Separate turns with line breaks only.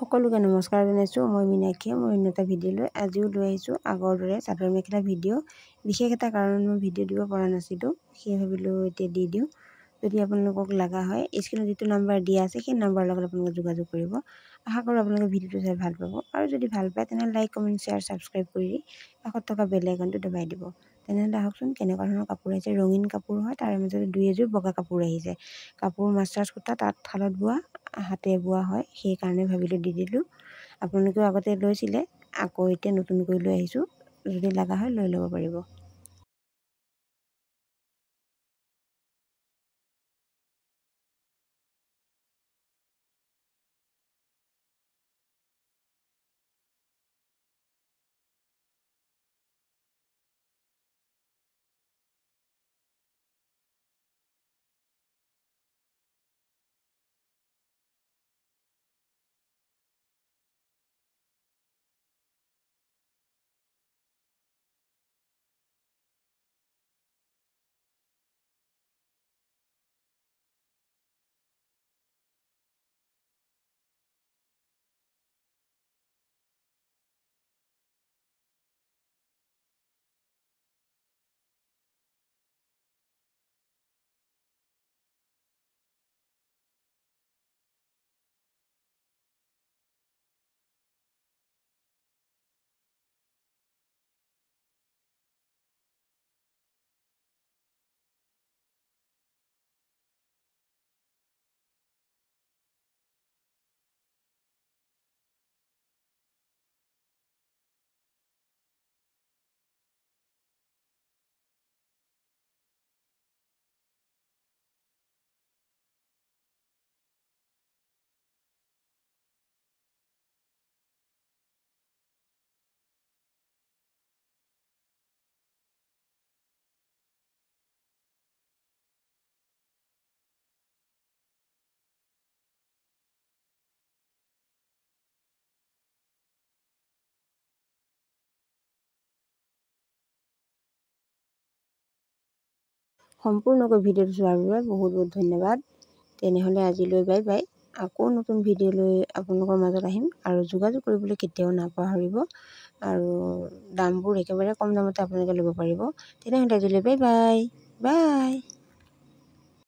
সকলোকে নমস্কাৰ জনাইছোঁ। মই মীনাক্ষীয়ে মই অন্য এটা ভিডিঅ' লৈ আজিও লৈ আহিছোঁ আগৰ দৰে চাদৰ মেখেলা ভিডিঅ'। বিশেষ এটা কাৰণত মই ভিডিঅ' দিব পৰা নাছিলোঁ, সেয়ে ভাবিলোঁ এতিয়া দি দিওঁ। যদি আপোনালোকক লগা হয় স্ক্ৰীণত যিটো নাম্বাৰ দিয়া আছে সেই নাম্বাৰৰ লগত আপোনালোকে যোগাযোগ কৰিব। আশা কৰোঁ আপোনালোকে ভিডিঅ'টো চাই ভাল পাব, আৰু যদি ভাল পায় তেনেহ'লে লাইক, কমেণ্ট, শ্বেয়াৰ, ছাবস্ক্ৰাইব কৰি কাষত থকা বেল আইকনটো দবাই দিব। তেনেহ'লে আহকচোন কেনেকুৱা ধৰণৰ কাপোৰ আহিছে। ৰঙীন কাপোৰ হয়, তাৰে মাজতে দুই এযোৰ বগা কাপোৰ আহিছে। কাপোৰ মাষ্টাৰ্ছ সূতা, তাঁতশালত বোৱা, হাতে বোৱা হয়, সেইকাৰণে ভাবিলোঁ দি দিলোঁ। আপোনালোকেও আগতে লৈছিলে, আকৌ এতিয়া নতুনকৈ লৈ আহিছোঁ। যদি লগা হয় লৈ ল'ব পাৰিব। সম্পূৰ্ণকৈ ভিডিঅ'টো চোৱাৰ বাবে বহুত বহুত ধন্যবাদ। তেনেহ'লে আজিলৈ বাই বাই। আকৌ নতুন ভিডিঅ' লৈ আপোনালোকৰ মাজত আহিম, আৰু যোগাযোগ কৰিবলৈ কেতিয়াও নাপাহৰিব। আৰু দামবোৰ একেবাৰে কম দামতে আপোনালোকে ল'ব পাৰিব। তেনেহ'লে আজিলৈ বাই বাই বাই।